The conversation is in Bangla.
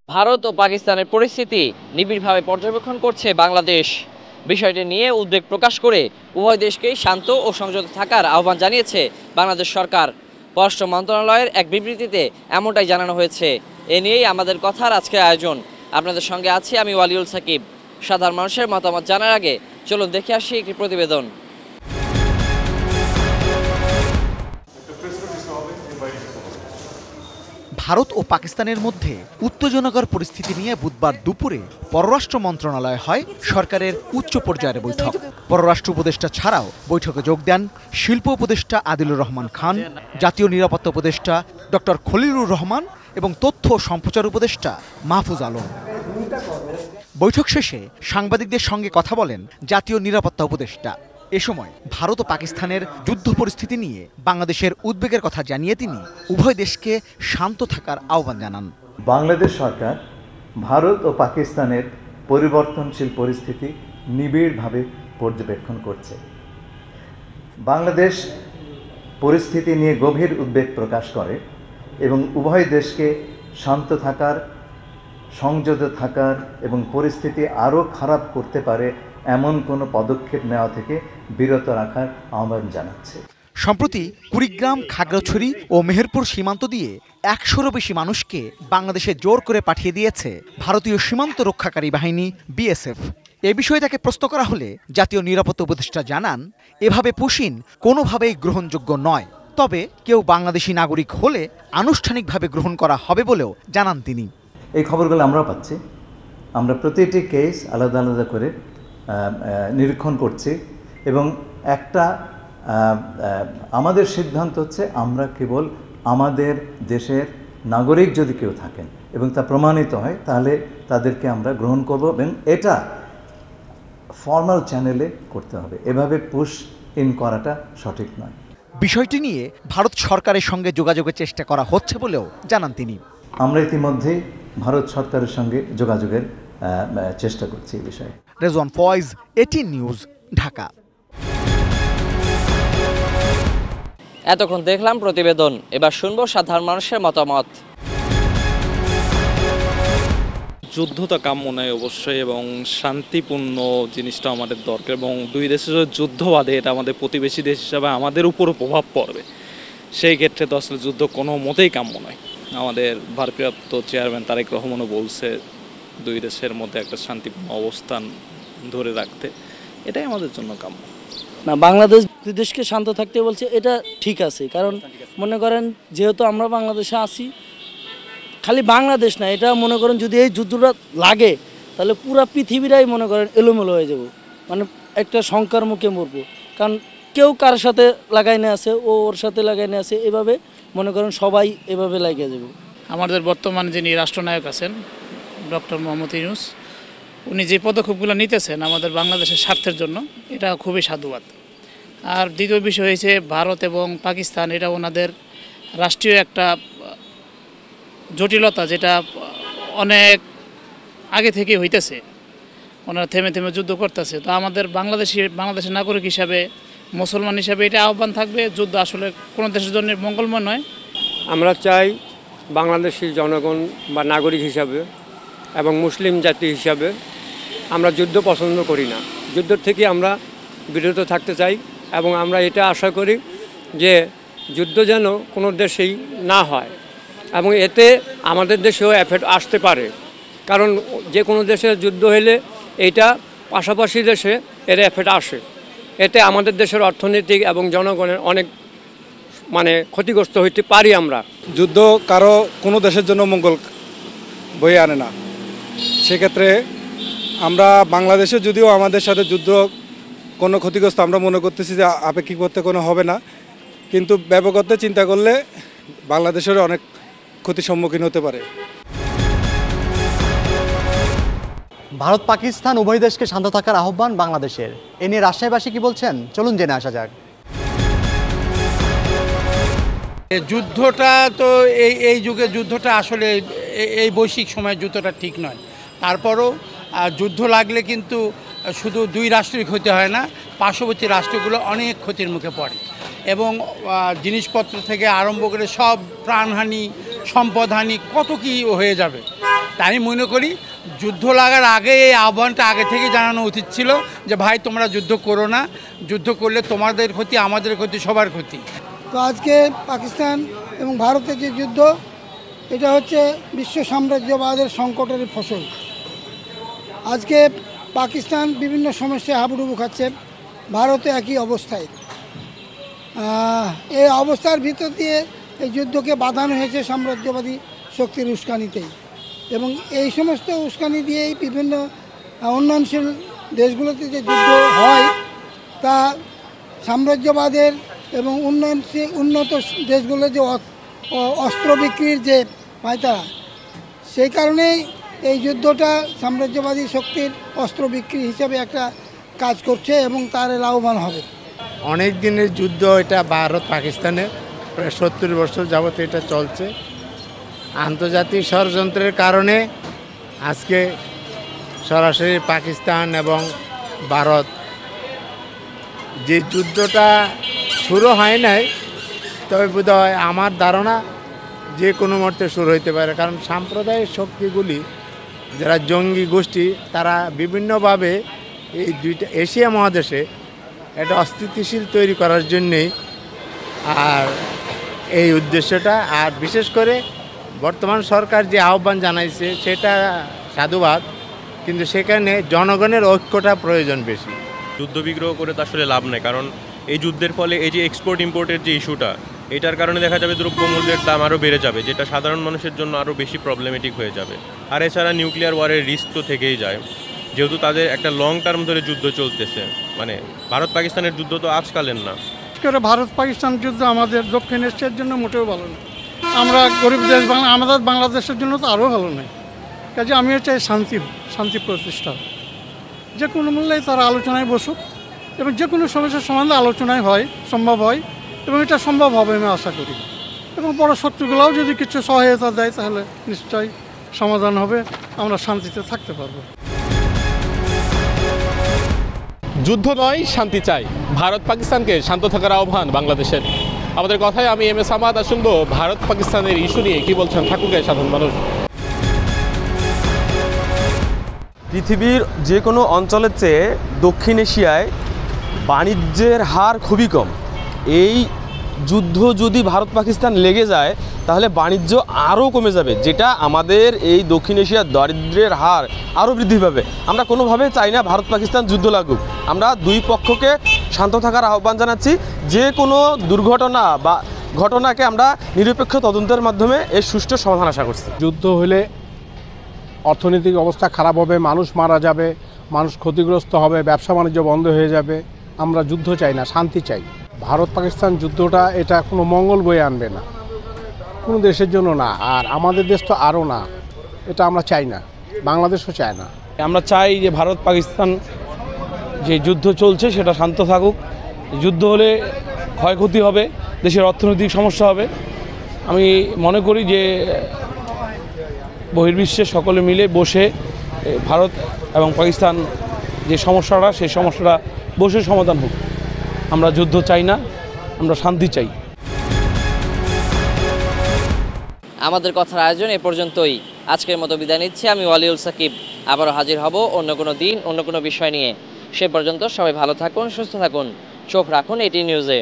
ভারত ও পাকিস্তানের পরিস্থিতি নিবিড়ভাবে পর্যবেক্ষণ করছে বাংলাদেশ। বিষয়টি নিয়ে উদ্বেগ প্রকাশ করে উভয় দেশকেই শান্ত ও সংযত থাকার আহ্বান জানিয়েছে বাংলাদেশ সরকার। পররাষ্ট্র মন্ত্রণালয়ের এক বিবৃতিতে এমনটাই জানানো হয়েছে। এ নিয়েই আমাদের কথার আজকের আয়োজন। আপনাদের সঙ্গে আছি আমি ওয়ালিউল সাকিব। সাধারণ মানুষের মতামত জানার আগে চলুন দেখে আসি একটি প্রতিবেদন। ভারত ও পাকিস্তানের মধ্যে উত্তেজনাকর পরিস্থিতি নিয়ে বুধবার দুপুরে পররাষ্ট্র মন্ত্রণালয় হয় সরকারের উচ্চ পর্যায়ের বৈঠক। পররাষ্ট্র উপদেষ্টা ছাড়াও বৈঠকে যোগ দেন শিল্প উপদেষ্টা আদিলুর রহমান খান, জাতীয় নিরাপত্তা উপদেষ্টা ডক্টর খলিলুর রহমান এবং তথ্য ও সম্প্রচার উপদেষ্টা মাহফুজ আলম। বৈঠক শেষে সাংবাদিকদের সঙ্গে কথা বলেন জাতীয় নিরাপত্তা উপদেষ্টা। এ সময় ভারত ও পাকিস্তানের যুদ্ধ পরিস্থিতি নিয়ে বাংলাদেশের উদ্বেগের কথা জানিয়ে তিনি উভয় দেশকে শান্ত থাকার আহ্বান জানান। বাংলাদেশ সরকার ভারত ও পাকিস্তানের পরিবর্তনশীল পরিস্থিতি নিবিড়ভাবে পর্যবেক্ষণ করছে। বাংলাদেশ পরিস্থিতি নিয়ে গভীর উদ্বেগ প্রকাশ করে এবং উভয় দেশকে শান্ত থাকার, সংযত থাকার এবং পরিস্থিতি আরও খারাপ করতে পারে এমন কোনো পদক্ষেপ নেওয়া থেকে বিরত রাখার আহ্বান জানাচ্ছে। সম্প্রতি কুড়িগ্রাম, খাগড়াছড়ি ও মেহেরপুর সীমান্ত দিয়ে ১০০রও বেশি মানুষকে বাংলাদেশে জোর করে পাঠিয়ে দিয়েছে ভারতীয় সীমান্ত রক্ষাকারী বাহিনী বিএসএফ। এ বিষয়ে তাকে প্রশ্ন করা হলে জাতীয় নিরাপত্তা উপদেষ্টা জানান, এভাবে পুশিন কোনোভাবেই গ্রহণযোগ্য নয়। তবে কেউ বাংলাদেশি নাগরিক হলে আনুষ্ঠানিকভাবে গ্রহণ করা হবে বলেও জানান তিনি। এই খবরগুলো আমরাও পাচ্ছি। আমরা প্রতিটি কেস আলাদা আলাদা করে নিরীক্ষণ করছি এবং আমাদের সিদ্ধান্ত হচ্ছে আমরা কেবল আমাদের দেশের নাগরিক যদি কেউ থাকেন এবং তা প্রমাণিত হয় তাহলে তাদেরকে আমরা গ্রহণ করব এবং এটা ফর্মাল চ্যানেলে করতে হবে। এভাবে পুশ ইন করাটা সঠিক নয়। বিষয়টি নিয়ে ভারত সরকারের সঙ্গে যোগাযোগের চেষ্টা করা হচ্ছে বলেও জানান তিনি। আমরা ইতিমধ্যেই ভারত সরকারের সঙ্গে যোগাযোগের চেষ্টা করছি এই বিষয়ে। Rezwan Foyez, ATN News, Dhaka. এতক্ষণ দেখলাম প্রতিবেদন, এবার শুনবো সাধারণ মানুষের মতামত। যুদ্ধ তো কাম্য নয় অবশ্যই, এবং শান্তিপূর্ণ জিনিসটা আমাদের দরকার, এবং দুই দেশের যুদ্ধ বাদে এটা আমাদের প্রতিবেশী দেশ হিসাবে আমাদের উপরও প্রভাব পড়বে। সেই ক্ষেত্রে তো আসলে যুদ্ধ কোনো মতেই কাম্য নয়। আমাদের ভারপ্রাপ্ত চেয়ারম্যান তারেক রহমানও বলছে দুই দেশের মধ্যে একটা শান্তিপূর্ণ অবস্থান ধরে রাখতে, এটাই আমাদের জন্য কাম্য। না, বাংলাদেশ দুই দেশকে শান্ত থাকতে বলছে, এটা ঠিক আছে। কারণ মনে করেন যেহেতু আমরা বাংলাদেশে আছি, খালি বাংলাদেশ না, এটা মনে করেন যদি এই যুদ্ধটা লাগে তাহলে পুরো পৃথিবীটাই মনে করেন এলোমেলো হয়ে যাব, মানে একটা শঙ্কার মুখে মরবো। কারণ কেউ কার সাথে লাগাই না আছে, ও ওর সাথে লাগাই না আছে, এভাবে মনে করেন সবাই এভাবে লাগিয়ে যাব। আমাদের বর্তমানে যিনি রাষ্ট্রনায়ক আছেন ডক্টর মোহাম্মদ ইউনূস, উনি যে পদক্ষেপগুলো নিতেছেন আমাদের বাংলাদেশের স্বার্থের জন্য, এটা খুবই সাধুবাদ। আর দ্বিতীয় বিষয় হয়েছে ভারত এবং পাকিস্তান, এটা ওনাদের রাষ্ট্রীয় একটা জটিলতা, যেটা অনেক আগে থেকে হইতেছে। ওনারা থেমে থেমে যুদ্ধ করতেছে। তো আমাদের বাংলাদেশের নাগরিক হিসাবে, মুসলমান হিসাবে এটা আহ্বান থাকবে, যুদ্ধ আসলে কোনো দেশের জন্য মঙ্গলময় নয়। আমরা চাই বাংলাদেশি জনগণ বা নাগরিক হিসাবে এবং মুসলিম জাতি হিসাবে আমরা যুদ্ধ পছন্দ করি না। যুদ্ধ থেকে আমরা বিরত থাকতে চাই এবং আমরা এটা আশা করি যে যুদ্ধ যেন কোনো দেশেই না হয় এবং এতে আমাদের দেশেও এফেক্ট আসতে পারে। কারণ যে কোনো দেশে যুদ্ধ হলে এইটা পাশাপাশি দেশে এর এফেক্ট আসে। এতে আমাদের দেশের অর্থনৈতিক এবং জনগণের অনেক ক্ষতিগ্রস্ত হইতে পারি আমরা। যুদ্ধ কারো কোনো দেশের জন্য মঙ্গল বয়ে আনে না। সেক্ষেত্রে আমরা বাংলাদেশে যদিও আমাদের সাথে যুদ্ধ কোনো ক্ষতিগ্রস্ত আমরা মনে করতেছি যে আপেক্ষিক পথে কোনো হবে না, কিন্তু ব্যাপকত্বে চিন্তা করলে বাংলাদেশের অনেক ক্ষতির সম্মুখীন হতে পারে। ভারত পাকিস্তান উভয় দেশকে শান্ত থাকার আহ্বান বাংলাদেশের। এ নিয়ে রাজশাহীবাসী কি বলছেন, চলুন জেনে আসা যাক। যুদ্ধটা তো এই যুগে যুদ্ধটা আসলে এই বৈশ্বিক সময়ের যুদ্ধটা ঠিক নয়। তারপরও যুদ্ধ লাগলে কিন্তু শুধু দুই রাষ্ট্রই ক্ষতি হয় না, পার্শ্ববর্তী রাষ্ট্রগুলো অনেক ক্ষতির মুখে পড়ে এবং জিনিসপত্র থেকে আরম্ভ করে সব প্রাণহানি, সম্পদহানি, কত কী হয়ে যাবে। তাই আমি মনে করি যুদ্ধ লাগার আগে এই আহ্বানটা আগে থেকে জানানো উচিত ছিল যে ভাই তোমরা যুদ্ধ করো না, যুদ্ধ করলে তোমাদের ক্ষতি, আমাদের ক্ষতি, সবার ক্ষতি। তো আজকে পাকিস্তান এবং ভারতের যে যুদ্ধ, এটা হচ্ছে বিশ্ব সাম্রাজ্যবাদের সংকটের ফসল। আজকে পাকিস্তান বিভিন্ন সমস্যায় হাবুডুবু খাচ্ছে, ভারতে একই অবস্থায়। এই অবস্থার ভিতর দিয়ে এই যুদ্ধকে বাঁধানো হয়েছে সাম্রাজ্যবাদী শক্তির উস্কানিতেই, এবং এই সমস্ত উস্কানি দিয়েই বিভিন্ন উন্নয়নশীল দেশগুলোতে যে যুদ্ধ হয় তা সাম্রাজ্যবাদের এবং উন্নত দেশগুলোর যে অস্ত্র বিক্রির যে পায়তারা, সেই কারণেই এই যুদ্ধটা সাম্রাজ্যবাদী শক্তির অস্ত্র বিক্রি হিসেবে একটা কাজ করছে এবং তার লাভবান হবে। অনেক দিনের যুদ্ধ এটা ভারত পাকিস্তানে, প্রায় 70 বছর যাবত এটা চলছে। আন্তর্জাতিক ষড়যন্ত্রের কারণে আজকে সরাসরি পাকিস্তান এবং ভারত যে যুদ্ধটা শুরু হয় নাই, তবে বোধহয় আমার ধারণা যে কোনো মুহূর্তে শুরু হইতে পারে, কারণ সাম্প্রদায়িক শক্তিগুলি যারা জঙ্গি গোষ্ঠী তারা বিভিন্নভাবে এই দুইটা এশিয়া মহাদেশে একটা অস্থিতিশীল তৈরি করার জন্যেই আর এই উদ্দেশ্যটা। আর বিশেষ করে বর্তমান সরকার যে আহ্বান জানাইছে সেটা সাধুবাদ, কিন্তু সেখানে জনগণের ঐক্যটা প্রয়োজন বেশি। যুদ্ধবিগ্রহ করে তো আসলে লাভ নেই, কারণ এই যুদ্ধের ফলে এই যে এক্সপোর্ট ইম্পোর্টের যে ইস্যুটা, এটার কারণে দেখা যাবে দ্রব্যমূল্যের দাম আরও বেড়ে যাবে, যেটা সাধারণ মানুষের জন্য আরও বেশি প্রবলেমেটিক হয়ে যাবে। আর এছাড়া নিউক্লিয়ার ওয়ারের রিস্ক তো থেকেই যায়, যেহেতু তাদের একটা লং টার্ম ধরে যুদ্ধ চলতেছে। মানে ভারত পাকিস্তানের যুদ্ধ তো আজকালের না। ভারত পাকিস্তান যুদ্ধ আমাদের দক্ষিণ এশিয়ার জন্য মোটেও ভালো না। আমরা গরিব দেশ, আমাদের বাংলাদেশের জন্য তো আরও ভালো নয়। কাজে আমিও চাই শান্তি প্রতিষ্ঠা, যে কোনো মূল্যেই তারা আলোচনায় বসুক এবং যে কোনো সমস্যার সমাধান আলোচনায় সম্ভব হয়, এবং এটা সম্ভব হবে আমি আশা করি। এবং বড় শক্তিগুলোও যদি কিছু সহায়তা দেয় তাহলে নিশ্চয়ই সমাধান হবে, আমরা শান্তিতে থাকতে পারবো। যুদ্ধ নয়, শান্তি চাই। ভারত পাকিস্তানকে শান্ত থাকার আহ্বান বাংলাদেশের। আমাদের কথায় আমি এম এস আহমদ। শুনবো ভারত পাকিস্তানের ইস্যু নিয়ে কি বলছেন থাকুক সাধারণ মানুষ। পৃথিবীর যে কোনো অঞ্চলের চেয়ে দক্ষিণ এশিয়ায় বাণিজ্যের হার খুবই কম। এই যুদ্ধ যদি ভারত পাকিস্তান লেগে যায় তাহলে বাণিজ্য আরও কমে যাবে, যেটা আমাদের এই দক্ষিণ এশিয়ার দারিদ্র্যের হার আরও বৃদ্ধি পাবে। আমরা কোনোভাবে চাই না ভারত পাকিস্তান যুদ্ধ লাগুক। আমরা দুই পক্ষকে শান্ত থাকার আহ্বান জানাচ্ছি। যে কোনো দুর্ঘটনা বা ঘটনাকে আমরা নিরপেক্ষ তদন্তের মাধ্যমে এর সুষ্ঠু সমাধান আশা করছি। যুদ্ধ হলে অর্থনৈতিক অবস্থা খারাপ হবে, মানুষ মারা যাবে, মানুষ ক্ষতিগ্রস্ত হবে, ব্যবসা বাণিজ্য বন্ধ হয়ে যাবে। আমরা যুদ্ধ চাই না, শান্তি চাই। ভারত পাকিস্তান যুদ্ধটা এটা কোনো মঙ্গল বয়ে আনবে না, কোনো দেশের জন্য না, আর আমাদের দেশ তো আরও না। এটা আমরা চাই না, বাংলাদেশও চায় না। আমরা চাই যে ভারত পাকিস্তান যে যুদ্ধ চলছে সেটা শান্ত থাকুক। যুদ্ধ হলে ক্ষয়ক্ষতি হবে, দেশের অর্থনৈতিক সমস্যা হবে। আমি মনে করি যে বহির্বিশ্বের সকলে মিলে বসে ভারত এবং পাকিস্তান যে সমস্যাটা, সেই সমস্যাটা বসে সমাধান হোক। আমরা যুদ্ধ চাই না, আমরা শান্তি চাই। আমাদের কথার আয়োজন এ পর্যন্তই। আজকের মতো বিদায় নিচ্ছি আমি ওয়ালিউল সাকিব। আবারও হাজির হব অন্য কোনো দিন অন্য কোনো বিষয় নিয়ে। সে পর্যন্ত সবাই ভালো থাকুন, সুস্থ থাকুন, চোখ রাখুন এটি নিউজে।